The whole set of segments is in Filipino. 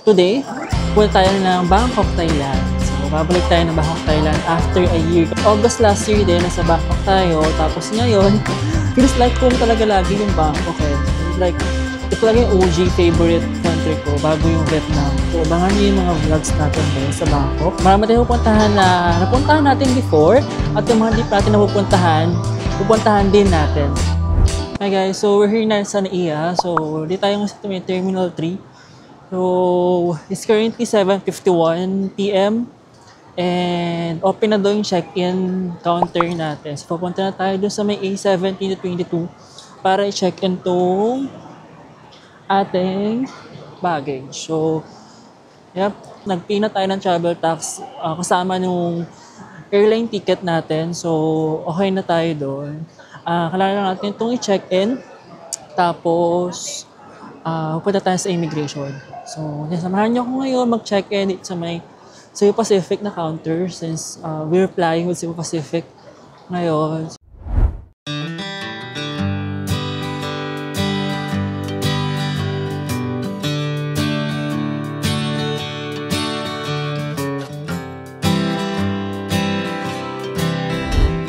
Today, punta tayo ng Bangkok, Thailand. So, babalik tayo ng Bangkok, Thailand after a year. August last year din, nasa Bangkok tayo. Tapos ngayon, feels like home talaga lagi yung Bangkok eh. Like, ito talaga yung OG favorite country ko bago yung Vietnam. So, abangan niyo yung mga vlogs natin ngayon sa Bangkok. Marami tayong pupuntahan na napuntahan natin before at yung mga di pa natin pupuntahan din natin. Hi guys, so we're here na sa NAIA. So, di tayo sa Terminal 3. So, it's currently 7:51 p.m. and open na daw yung check-in counter natin. So, papunta na tayo dun sa may A17 to 22 para i-check-in tong ating baggage. So, yep, nag-pay na tayo ng travel tax kasama nung airline ticket natin. So, okay na tayo doon. Kailangan lang natin itong i-check-in. Tapos, punta tayo sa immigration. So, samahan niyo ako ngayon mag-check-in sa may Cebu Pacific na counter since we're flying with Cebu Pacific ngayon.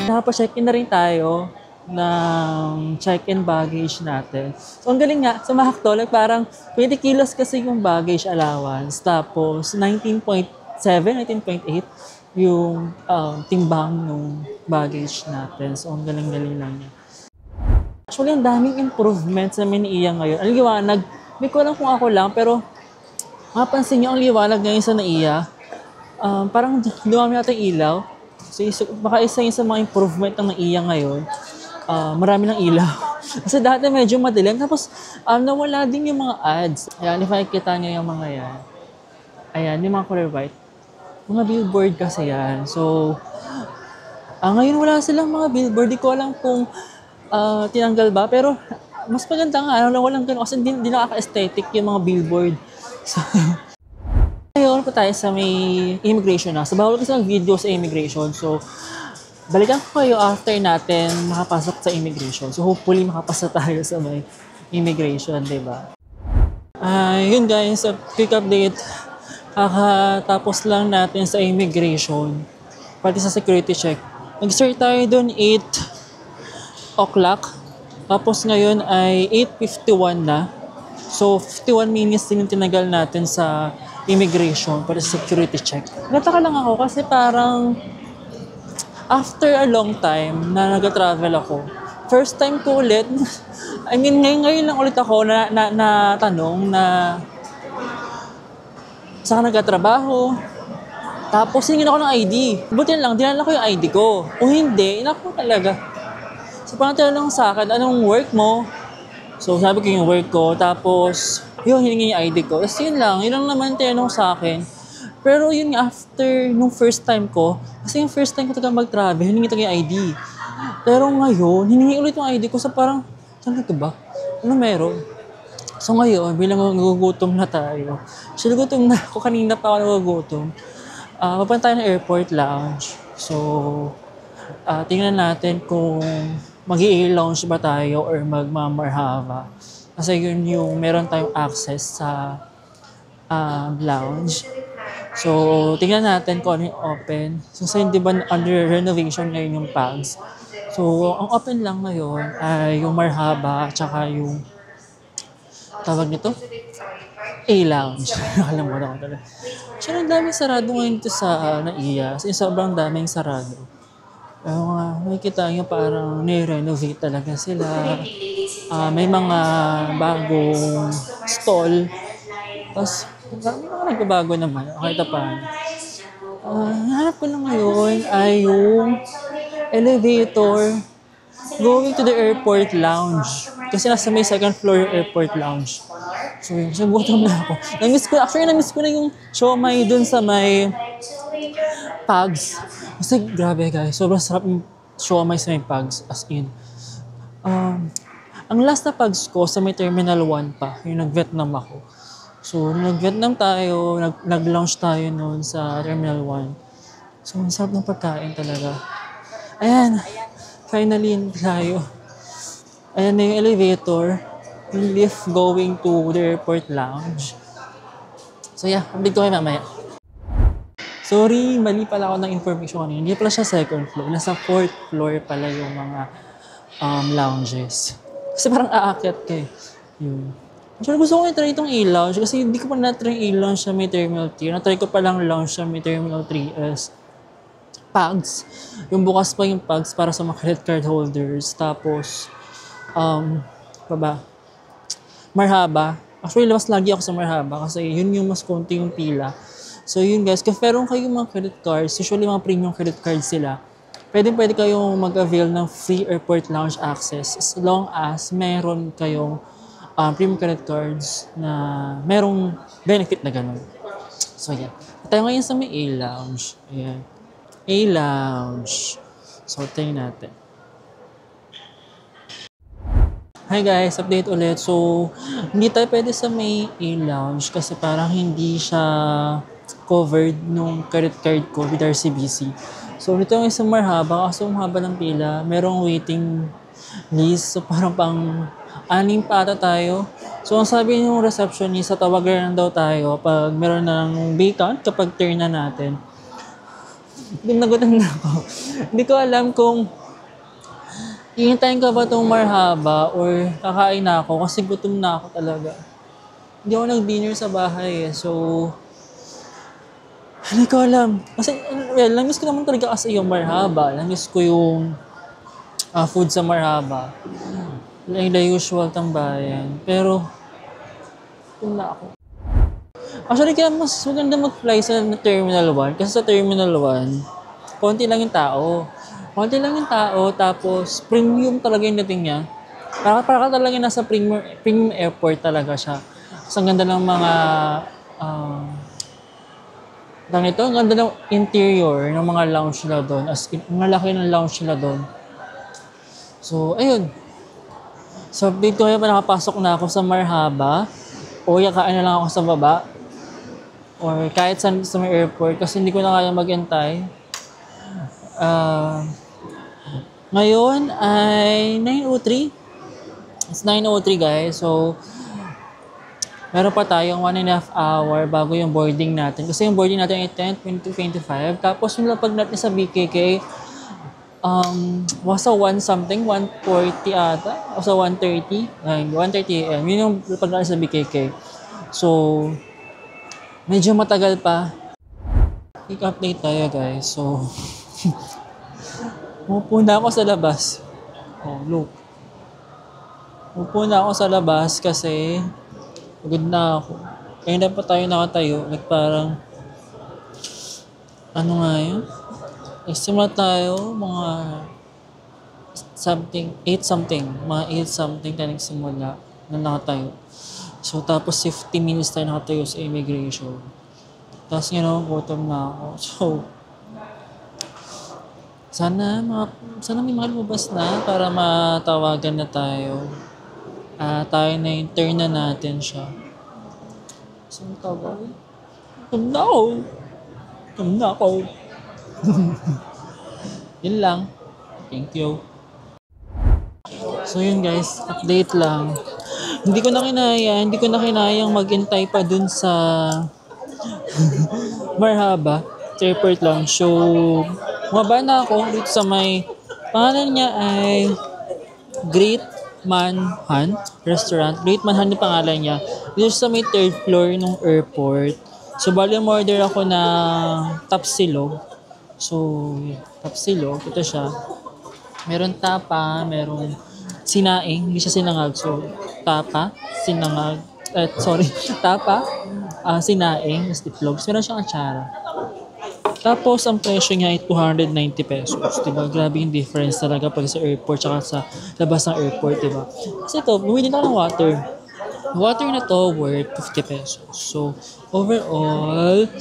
Nakapa-check-in na rin tayo ng check-in baggage natin. So, ang galing nga, sa Mahakto, like parang 20 kilos kasi yung baggage allowance. Tapos, 19.8 yung timbang ng baggage natin. So, ang galing-galing lang niya. Actually, ang daming improvements na NAIA ngayon. Ang liwanag, hindi ko alam kung ako lang, pero mapansin niyo ang liwanag ngayon sa NAIA. Parang dumami natin ilaw. So, baka isa yun sa mga improvement ng NAIA ngayon. Marami ng ilaw. Kasi dati medyo madilim. Tapos, nawala din yung mga ads. Ayan, if makikita nyo yung mga yan. Ayan, yung mga color white. Mga billboard kasi yan. So, ngayon wala silang mga billboard. Di ko alam kung tinanggal ba. Pero, mas maganda nga. Walang ganun. Kasi di nakaka-aesthetic yung mga billboard. So, ngayon po tayo sa may immigration na. So, bawal kasi ng video sa immigration. So, balikan ko kayo after natin makapasok sa immigration. So, hopefully makapasa tayo sa may immigration, di ba? Yun guys, quick update. Kakatapos lang natin sa immigration. Pati sa security check. Nag-start tayo doon 8 o'clock. Tapos ngayon ay 8:51 na. So, 51 minutes din yung tinagal natin sa immigration para sa security check. Nataka lang ako kasi parang after a long time na nag-travel ako, first time ko ulit, I mean, ngayon lang ulit ako na tanong na saan nagtatrabaho. Tapos hingin ako ng ID. Buti lang, dinala ko yung ID ko. O hindi, inako talaga. So parang tinanong sa akin, anong work mo? So sabi ko yung work ko. Tapos, yun, hiningi yung ID ko. Tapos yun lang naman tinanong sa akin. Pero yun nga, after nung first time ko, kasi yung first time ko talaga mag-travel, hiningi talaga yung ID. Pero ngayon, hiningi ulit yung ID ko sa parang, saan ito ba? Ano meron? So ngayon, bilang nagugutom na tayo. So nagugutom na ako, kanina pa ako nagugutom. Papunta tayo ng airport lounge. So, tingnan natin kung mag-i-lounge ba tayo or magmamarhaba. Kasi yun yung meron tayong access sa lounge. So, tingnan natin kung ano yung open. So, di ba under renovation ngayon yung PAGS. So, ang open lang ngayon ay yung Marhaba at saka yung tawag nito? A-Lounge. Nakalimutan ko talaga. So, ang daming sarado ngayon ito sa NAIA. Kasi sobrang daming sarado. Pero nakikita nyo parang ni-renovate talaga sila. May mga bagong stall. Tapos, may mga nagbabago naman. Okay, tapan. Hanap ko na ngayon ay yung elevator going to the airport lounge. Kasi nasa may second floor yung airport lounge. So, yun. So, gutom na ako. Na-miss ko na yung siomai dun sa may PAGS. Kasi grabe guys, sobrang sarap yung siomai sa may PAGS. As in. Ang last na PAGS ko sa may Terminal 1 pa, yung nag-Vietnam ako. So, nag-Vietnam tayo, nag-launch tayo noon sa Terminal 1. So, ang sarap ng pagkain talaga. Ayan, finally tayo. Ayan na yung elevator. Yung lift going to the airport lounge. So yeah, update ko kayo mamaya. Sorry, mali pala ako ng information kanina. Hindi pala siya second floor. Nasa fourth floor pala yung mga lounges. Kasi parang aakyat ka eh. Yun. Actually, gusto ko i-try itong A-Lounge kasi hindi ko pa na-try A-Lounge sa may Terminal 3. Na-try ko pa lang lounge sa may Terminal 3S. Pags. Yung bukas pa yung Pags para sa mga credit card holders. Tapos, baba. Marhaba. Actually, labas lagi ako sa Marhaba kasi yun yung mas konti yung pila. So yun guys, kung meron kayong mga credit cards, usually mga premium credit cards sila, pwede kayong mag-avail ng free airport lounge access as long as meron kayong premium credit cards na merong benefit na ganun. So yan. Tayo ngayon sa may A-Lounge. Ayan. A-Lounge. So, tingnan natin. Hi guys, update ulit. So, hindi tayo pwede sa may A-Lounge kasi parang hindi siya covered nung credit card ko with RCBC. So, dito yung isang Marhaba kasi haba ng pila. Merong waiting list. So, parang pang-anim pa ata tayo. So, ang sabi ng receptionist, tawagan daw tayo pag meron ng vacant kapag turn na natin. Nagutan na ako. Hindi ko alam kung hihintayin ka ba itong Marhaba or kakain na ako kasi gutom na ako talaga. Hindi ako nag-dinner sa bahay eh. So, hindi ko alam. Kasi, well, langis ko naman talaga kasi yung Marhaba. Langis ko yung food sa Marhaba. Like the usual tambayan. Pero, gutom na ako. Actually, kaya mas maganda mag-fly sa Terminal 1. Kasi sa Terminal 1, konti lang yung tao. Konti lang yung tao, tapos premium talaga yung dating niya. Para ka talaga nasa premium airport talaga siya. Kasi ang ganda ng mga ang ganda ng interior ng mga lounge nila doon. As in, ang laki ng lounge nila doon. So, ayun. So, update ko ngayon pa nakapasok na ako sa Marhaba. O kain na lang ako sa baba. Or kahit sa may airport kasi hindi ko na kaya mag-antay. Ngayon ay 9:03. It's 9:03 guys. So, meron pa tayong 1.5 hour bago yung boarding natin. Kasi yung boarding natin ay 10:25. Tapos yung lapag natin sa BKK, was a 1 something, 1:40 ata. O sa 1:30. 1:30 AM. Yun yung lapag natin sa BKK. So, medyo matagal pa. Quick update tayo guys. So, upo na ako sa labas. Oh, look. Upo na ako sa labas kasi pagod na ako. Kaya na pa tayo nakatayo. Like parang, ano nga yun? Nagsimula tayo mga something, 8 something. Mga 8 something tayo nagsimula na nakatayo. So tapos 50 minutes tayo nakatayo sa immigration. Tapos gutom na ako. So, sana may mga lumabas na para matawagan na tayo. Tayo na yung turn na natin siya. Saan tawag? Gutom na ako. Yun lang. Thank you. So yun guys, update lang. Hindi ko na kinayang mag-intay pa dun sa Marhaba, airport lang. So, mababa na ako dito sa may, pangalan niya ay Great Manhunt Restaurant. Great Manhunt yung pangalan niya. Dito sa may 3rd floor ng airport. So, bali order ako ng tapsilog. So, tapsilog, ito siya. Meron tapa, merong sinaing, hindi siya sinangag. So, tapa, sinangag, tapa, sinaing, itlog. Meron siyang atsara. Tapos, ang presyo niya ay 290 pesos. Diba? Grabe yung difference talaga pag sa airport tsaka sa labas ng airport, diba? Kasi ito, bumili na ng water. Water na to worth 50 pesos. So, overall,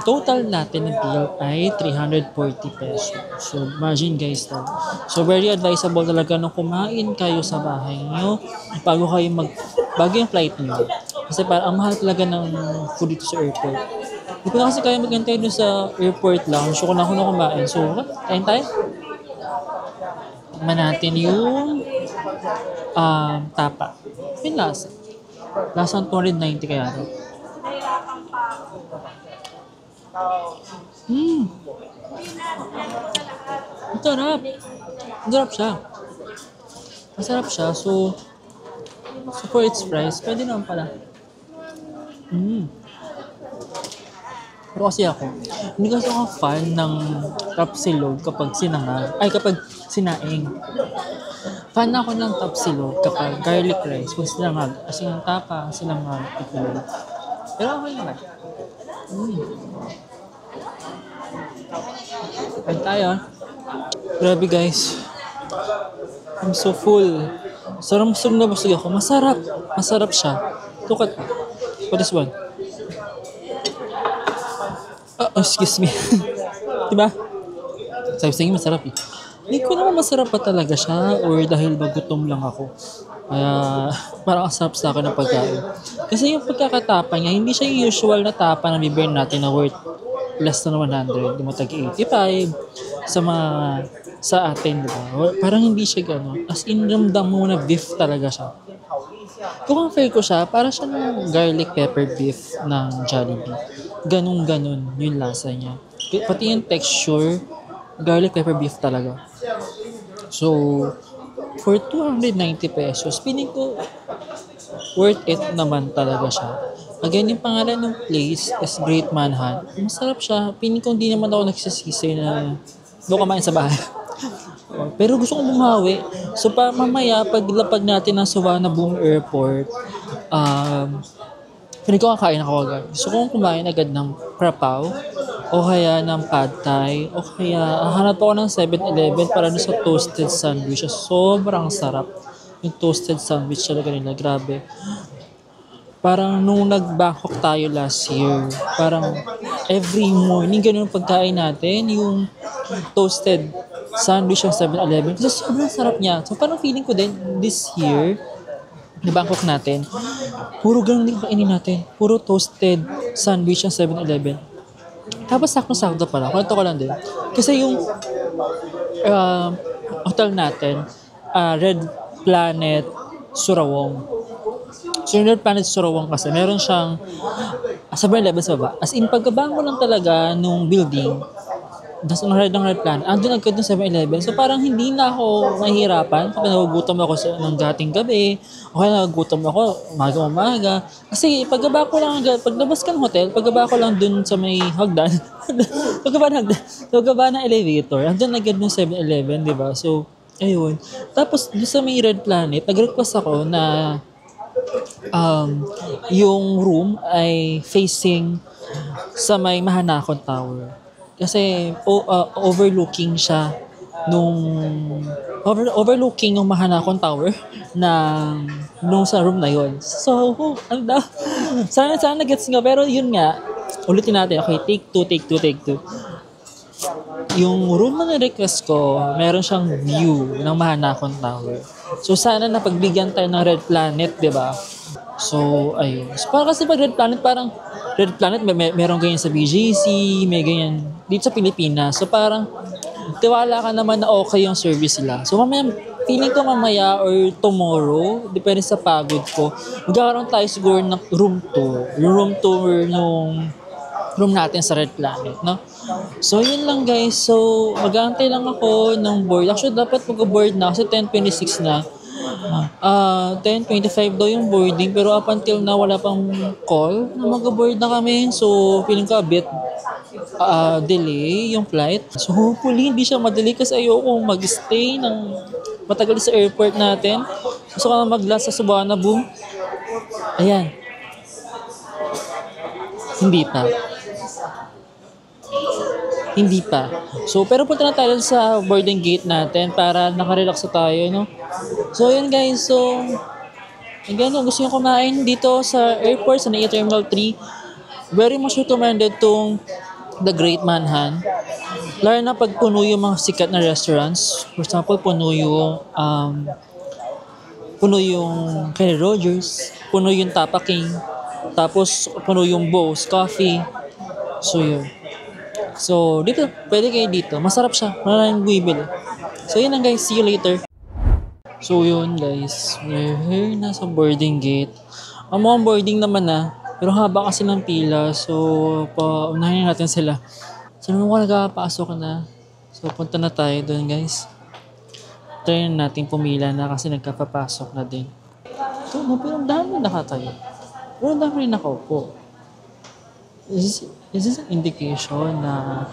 total natin ng bill ay 340 pesos. So, imagine guys to. So, very advisable talaga nung kumain kayo sa bahay nyo bago yung flight nyo. Kasi parang ang mahal talaga ng food dito sa airport. Hindi ko na kasi kaya mag-antay dun sa airport lounge. So, kung ako na kumain. So, kain tayo. Tignan natin yung tapa. Yung lasa. Lasang 290 kaya ito. Hmm. Ang sarap. Ang sarap siya. Masarap siya. So for its price, pwede naman pala. Pero kasi ako, hindi kasi ako fan ng tapsilog kapag kapag sinaing. Fan ako ng tapsilog kapag garlic rice, kung sinangag. Kasi yung tapa, sinangag, itlog. Pero okay naman. Kain tayo. Grabe guys. I'm so full. Sarap na busog ako. Masarap. Masarap siya. Look at what is one? Excuse me. Diba? Sabi sa inyo masarap eh. Hindi ko naman masarap pa talaga siya or dahil bagutom lang ako. Kaya parang asarap sa akin ng pagkain. Kasi yung pagkakatapa niya, hindi siya yung usual na tapa na bibigyan natin na worth less than 100. Di mo tag-85 sa atin, di ba? Parang hindi siya gano'n. As in, ramdam mo na beef talaga siya. Kung compare ko siya, para siya ng garlic pepper beef ng Jollibee. Ganun yung lasa niya. Pati yung texture, garlic pepper beef talaga. So, for 290 pesos, piling ko worth it naman talaga siya. Again, yung pangalan ng place is Great Manhunt. Masarap siya. Piling ko hindi naman ako nagsisisi na doon kumain sa bahay. Pero gusto kong bumawi. So, mamaya, paglapag natin ng Suwana Boom Airport, piling ko kakain ako agad. Gusto kong kumain agad ng prapaw, o kaya ng pad thai, o kaya hanap ako ng 7-Eleven para sa toasted sandwich. Sobrang sarap yung toasted sandwich talaga nila. Grabe. Parang nung nag-Bangkok tayo last year, parang every morning ganun ang pagkain natin, yung toasted sandwich ng 7-Eleven. Kasi sobrang sarap niya. So parang feeling ko din this year, na Bangkok natin, puro ganun din kainin natin. Puro toasted sandwich ng 7-Eleven. Tapos sakto-sakto pala. Kwento ko lang din. Kasi yung hotel natin, Red Planet Surawong. So yung Red Planet Surawong kasi, meron siyang 7-Eleven sa baba. As in, pagkabango lang talaga nung building, ng Red Planet, andun agad ng 7-Eleven. So parang hindi na ako mahihirapan kapag nagugutom ako ng gating gabi, o kaya nagugutom ako umaga. Kasi paglabas ka ng hotel, paglabas ko lang dun sa may hagdan, paglabas ng elevator, andun agad ng 7-Eleven, di ba? So, ayun. Tapos, dun sa may Red Planet, nag-request ako na yung room ay facing sa may Mahanakon Tower. Kasi overlooking siya overlooking yung Mahanakon Tower nung sa room na yon. So, sana gets nga. Pero yun nga, ulitin natin. Okay, take two. Yung room na na-request ko, meron siyang view ng Mahanakon Tower. So, sana napagbigyan tayo ng Red Planet, di ba? So, ayun. So, parang kasi pag Red Planet, meron ganyan sa BGC, may ganyan dito sa Pilipinas. So, parang tiwala ka naman na okay yung service nila. So, feeling ko mamaya or tomorrow, depende sa pagod ko, magkakaroon tayo siguro ng room tour. Yung room tour nung room natin sa Red Planet, no? So, yun lang guys. So, mag-aantay lang ako ng board. Actually, dapat mag-board na kasi 10:26 na. 10:25 daw yung boarding, pero up until na wala pang call na mag-board na kami. So, feeling ko a bit delay yung flight. So, hopefully, hindi siya madelay kasi ayoko mag-stay ng matagal sa airport natin. Gusto ko na mag-last sa Suwana Boom. Ayan. Hindi pa. So, pero punta na tayo sa boarding gate natin para nakarelax na tayo, no? So, yun guys. So, again, kung gusto nyo kumain dito sa airport, sa NAIA Terminal 3, very much recommended tong The Great Manhunt. Lalo na pag puno yung mga sikat na restaurants. For example, puno yung Kenny Rogers, puno yung Tapa King, tapos puno yung Bose Coffee. So, yun. So, dito, pwede kayo dito. Masarap siya. Maraming bumibili. So, yun lang guys. See you later. So, yun guys. We're here na sa boarding gate. Ang mga boarding naman na. Pero haba kasi ng pila, so paunahin natin sila. So naman kung nagpapasok na, so punta na tayo doon guys. Try na natin pumila na kasi nagkapapasok na din. So, pero ang dami nakatayo. Pero ang dami rin nakaupo. Is this an indication na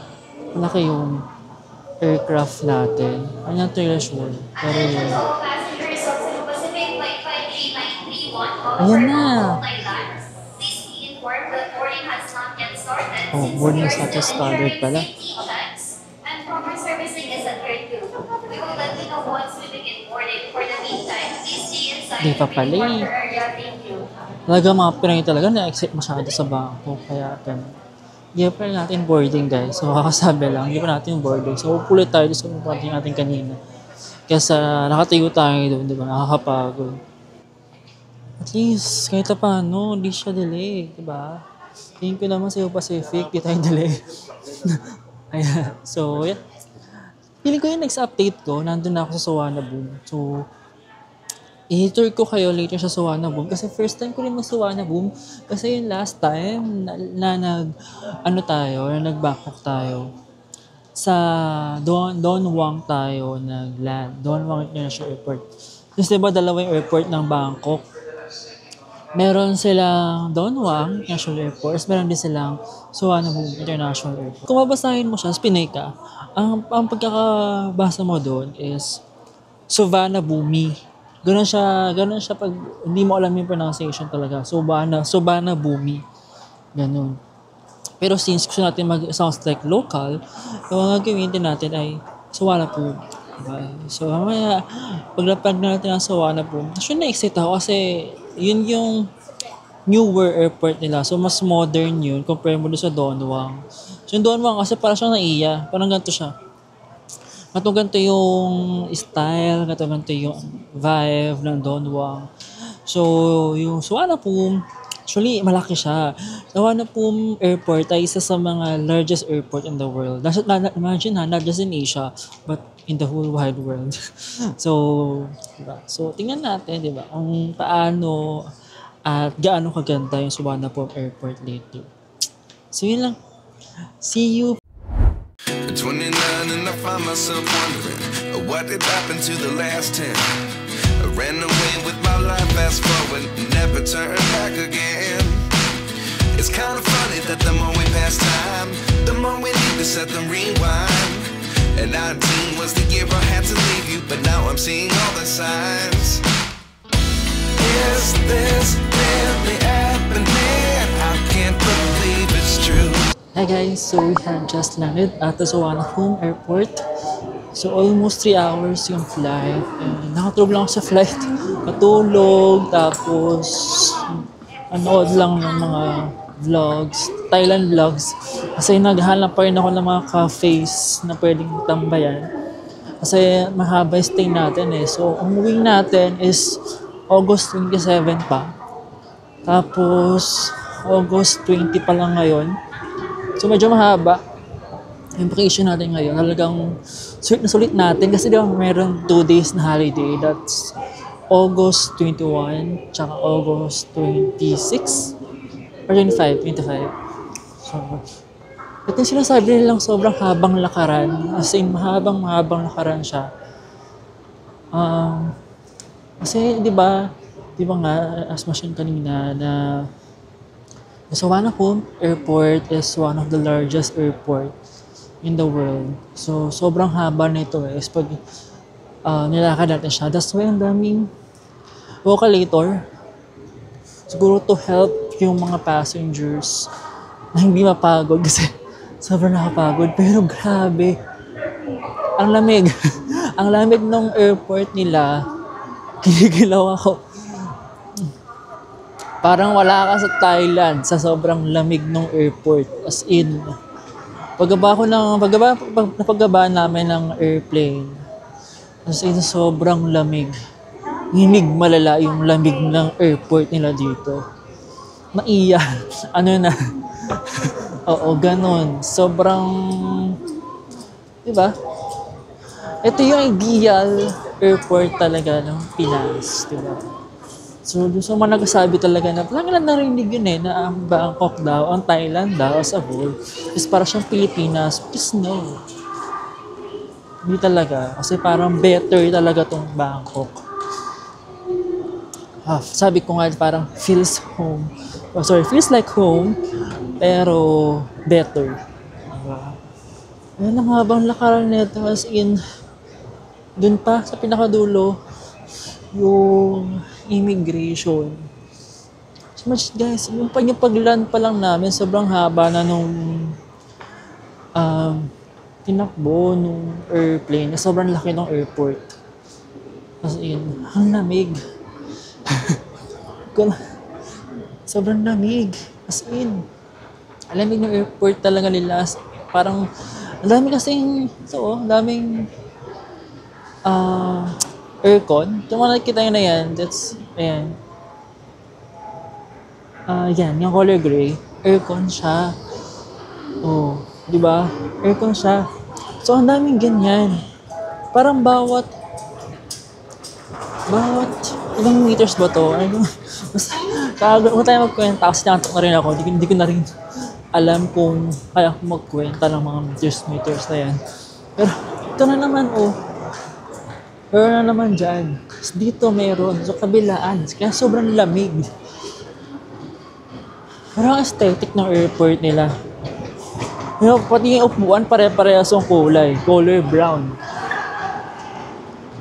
malaki yung aircraft natin? I'm not really sure. Pero yun. Ayan na. Oh, boarding has not yet started pala. And proper servicing is adhered to. We will let you know once we begin boarding. For the meantime, please stay inside Di pa the pala main eh. parker area. Thank you. Talaga mga Pinoy talaga na-excite masyado sa bangko. Kaya ganun. Hindi pa rin natin boarding guys. So kakasabi lang, hindi pa natin boarding. So upulit tayo sa upulit natin kanina. Kesa nakatayo tayo doon, di ba? Nakakapagod. At least, kahit na paano, hindi siya delay, di ba? Tingin ko naman sa Pacific, di tayo delay. Ayan. So, yeah. Feeling ko yung next update ko, nandun na ako sa Sawana Boom. So, i-tour ko kayo later sa Sawana Boom. Kasi first time ko rin mag-Sawana Boom. Kasi yung last time na nag-backpack tayo. Sa Don Muang tayo nag-land. Don Muang International Airport. Kasi diba dalawa yung airport ng Bangkok. Meron silang Don Muang International Airport. Meron din silang Sawana Boom International Airport. Kung mabasahin mo siya, Pinay ka, ang pagkakabasa mo doon is Sawana Bumi. Ganun siya pag hindi mo alam yung pronunciation talaga. Sawana Bumi. Ganun. Pero since gusto natin sounds like local, yung mga gawin natin ay Sawana Boom. Diba? So, mamaya, paglapag na natin ang Sawana Boom, actually na-excite ako kasi yun yung newer airport nila. So, mas modern yun compare mo doon sa Don Muang. So, yung Don Muang kasi parang siyang naiya. Parang ganito siya. Ganito yung style, ganito yung vibe ng Don Muang. So, yung Sawana Boom, actually, malaki siya. Sawana Boom Airport ay isa sa mga largest airport in the world. Imagine not just in Asia, but in the whole wide world. So, diba? So, tingnan natin, diba, kung paano at gaano kaganda yung Sawana Boom Airport later. So, yun lang. See you! At 29 and I find myself wondering what did happen to the last 10. I ran away with my life, fast forward, never turn back again. It's kind of funny that the more we pass time, the more we need to set the rewind. And 19 was the year I had to leave you, but now I'm seeing all the signs. Is this really happening? I can't believe it's true. Hi guys, so we had just landed at the Sawana Boom Airport. So almost 3 hours yung flight. And nakatulog lang ako sa flight. Matulog, tapos anood lang ng mga vlogs, Thailand vlogs. Kasi naghahanap pa rin ako ng mga cafes na pwedeng tambayan. Kasi mahaba yung stay natin eh. So umuwi natin is August 27 pa. Tapos August 20 pa lang ngayon. So medyo mahaba yung vacation natin ngayon. Talagang sulit natin kasi di ba meron 2 days na holiday. That's August 21 tsaka August 26 or 25. So, ito yung sinasabi nilang sobrang habang lakaran. As in, mahabang lakaran siya. Kasi di ba nga, as mentioned kanina na the Sawana Boom Airport is one of the largest airport in the world. So, sobrang haba nito eh. Is pag nilakad natin siya. That's why ang daming vocalator. Siguro to help yung mga passengers na hindi mapagod kasi sobrang nakapagod. Pero grabe. Ang lamig. Ang lamig ng airport nila. Kinigilaw ako. Parang wala ka sa Thailand sa sobrang lamig ng airport. As in, paggaba namin ng airplane, as in, sobrang lamig. Himig malala yung lamig ng airport nila dito. Maiya. Ano na? Oo, ganun. Sobrang, diba? Ito yung ideal airport talaga ng Pinas, diba? So, doon sa mga nagsasabi talaga na, lang lang narinig yun na ang Bangkok daw, ang Thailand daw as a whole, is para siyang Pilipinas. Please no. Hindi talaga. Kasi parang better talaga tong Bangkok. Sabi ko nga, parang feels home. Feels like home, pero better. Diba? Ayun ang habang lakaran nito, as in, dun pa sa pinakadulo, yung immigration. So much guys, yung pagland pa lang namin, sobrang haba na nung tinakbo nung airplane. Sobrang laki ng airport. As in, ang lamig. Sobrang lamig. As in, ang lamig ng airport talaga nila. Parang, ang dami kasing, daming aircon. Yung mga nakikita nyo na yan, that's, ayan. Yan, yung color gray, aircon siya. Oh, di ba? Aircon siya. So, ang daming ganyan. Parang bawat ilang meters ba to? Kung tayo magkwenta, kasi nakantok na rin ako, hindi ko na rin alam kung kaya ko magkwenta ng mga meters na yan. Pero, ito na naman, Pero na naman dyan. Dito meron. So, kabilaan. Kaya sobrang lamig. Pero ang aesthetic ng airport nila. Pati yung upuan, pare-parehas yung kulay. Color brown.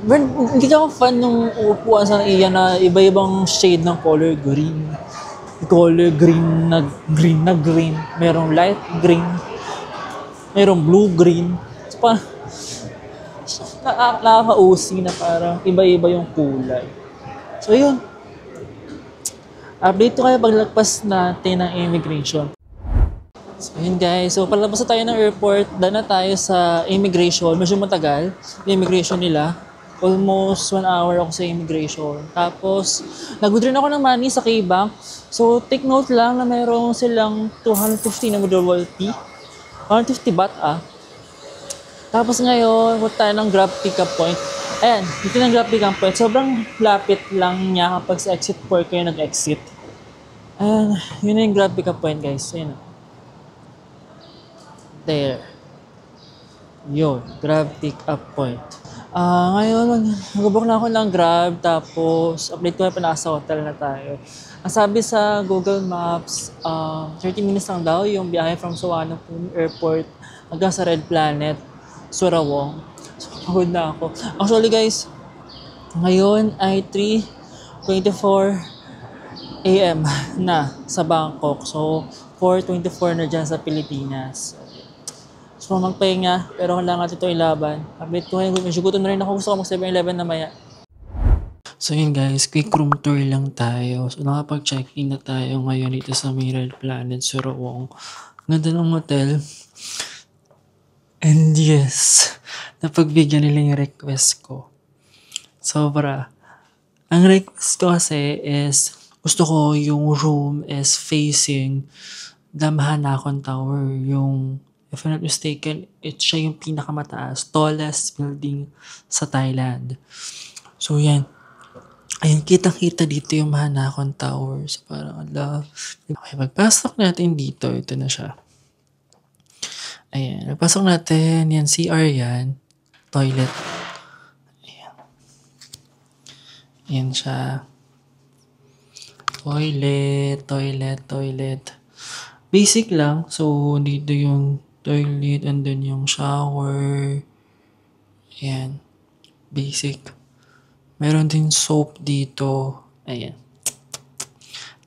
Hindi ako fan ng upuan sa iyan na iba-ibang shade ng color green. Color green na green. Merong light green. Merong blue-green. So, nakaka-OC na parang iba-iba yung kulay. So, yun. Update ko kayo paglagpas natin ng immigration. So, yun guys. So, palabas na tayo ng airport. Daan na tayo sa immigration. Medyo matagal. Yung immigration nila. Almost 1 hour ako sa immigration. Tapos, nag-withdraw ako ng money sa K-Bank. So, take note lang na mayroon silang 250 na withdrawal fee. 150 baht Tapos ngayon, punta tayo ng Grab pickup point. Ayan, dito ng Grab pickup point. Sobrang lapit lang niya kapag sa exit 4 kayo nag-exit. Ayan, yun na yung Grab pickup point guys. Ayan. There. Yun, Grab pickup point. Ngayon, mag-book na ako ng Grab. Tapos, update ko na nasa hotel na tayo. Ang sabi sa Google Maps, 30 minutes lang daw yung biyahe from Suvarnabhumi Airport hanggang sa Red Planet. Surawong. So, pagod na ako. Actually guys, ngayon ay 3:24 AM na sa Bangkok. So, 4:24 na dyan sa Pilipinas. So, magpahinga. Pero kailangan ito ilaban. Update ko ngayon. Medyo gutom na rin ako. Gusto ko mag 7-Eleven na maya. So yun guys, quick room tour lang tayo. So nakapag-check-in na tayo ngayon dito sa Red Planet, Surawong. Ganda ng hotel. And yes, napagbigyan nila yung request ko. Sobra. Ang request ko kasi is, gusto ko yung room is facing the Mahanakon Tower. Yung, if I'm not mistaken, siya yung pinakamataas, tallest building sa Thailand. So yan. Ayan, kitang-kita dito yung Mahanakon Tower. So parang, love. Okay, magpasok natin dito. Ito na siya. Ayan, nagpasok natin. Yan, CR yan. Toilet. Ayan. Ayan siya. Toilet. Basic lang. So, dito yung toilet and then yung shower. Ayan. Basic. Meron din soap dito. Ayan.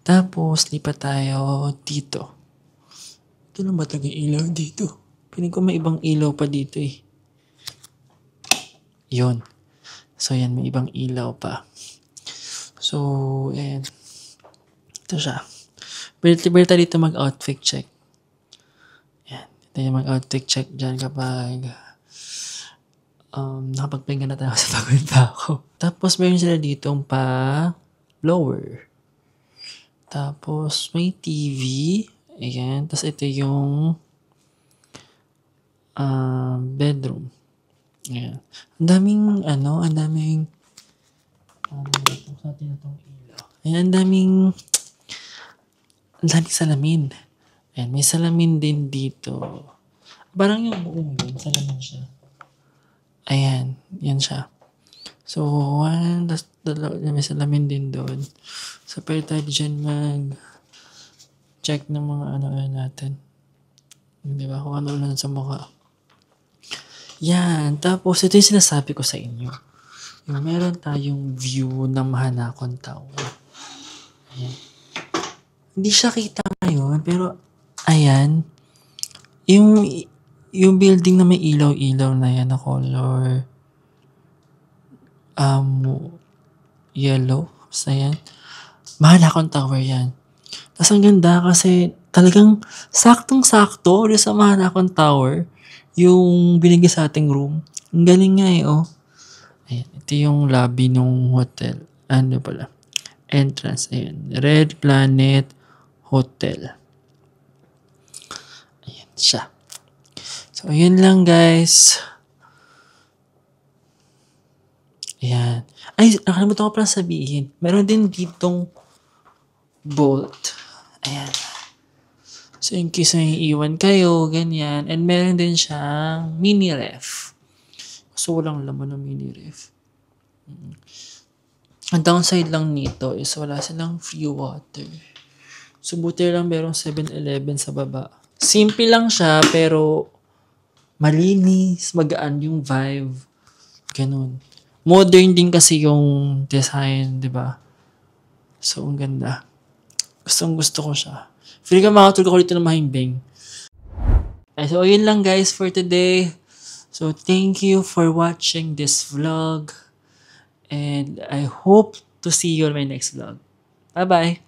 Tapos, lipat tayo dito. Ito lang ba talaga ilaw dito? Piling ko may ibang ilaw pa dito eh. Yun. So, yan. May ibang ilaw pa. So, ayan. Ito siya. Pwede dito mag-outfit check. Ayan. Ito yung mag-outfit check dyan kapag nakapagpahinga na tayo sa pagod pa ako. Tapos, meron sila ditong pa-blower. Tapos, may TV. Ayan. Tapos, ito yung bedroom. Ayan. Ang daming, sa atin na itong ilaw. Ayan, ang daming salamin. Ayan, may salamin din dito. Parang yung buong yun, salamin siya. Ayan, yan siya. So, one, tas dalawa, may salamin din doon. So, pwede tayo dyan check ng mga ano natin. Di ba? Kung ano lang sa mukha. Yan. Tapos, ito yung sinasabi ko sa inyo. Yung meron tayong view ng Mahanakon Tower. Ayan. Hindi siya kita ngayon, pero ayan. Yung building na may ilaw-ilaw na yan na color yellow. Basta yan. Mahanakon Tower yan. Tapos ang ganda kasi talagang saktong-sakto rin sa Mahanakon Tower yung binigay sa ating room. Ang galing nga oh. Ayan, ito yung lobby ng hotel. Ano pala? Entrance. Ayan. Red Planet Hotel. Ayan siya. So, yun lang guys. Ayan. Ay, nakalimutan ko pala sabihin. Meron din ditong bolt. Ayan. So, in case may iwan kayo, ganyan. And meron din siyang mini ref. So, walang laman ng mini ref. Ang downside lang nito is wala silang free water. So, buti lang merong 7-Eleven sa baba. Simple lang siya, pero malinis, magaan yung vibe. Ganun. Modern din kasi yung design, di ba? So, ang ganda. Gustong-gusto ko siya. Feel ko makatulog ko dito ng mahimbing. So, yun lang guys for today. So, thank you for watching this vlog. And I hope to see you on my next vlog. Bye-bye!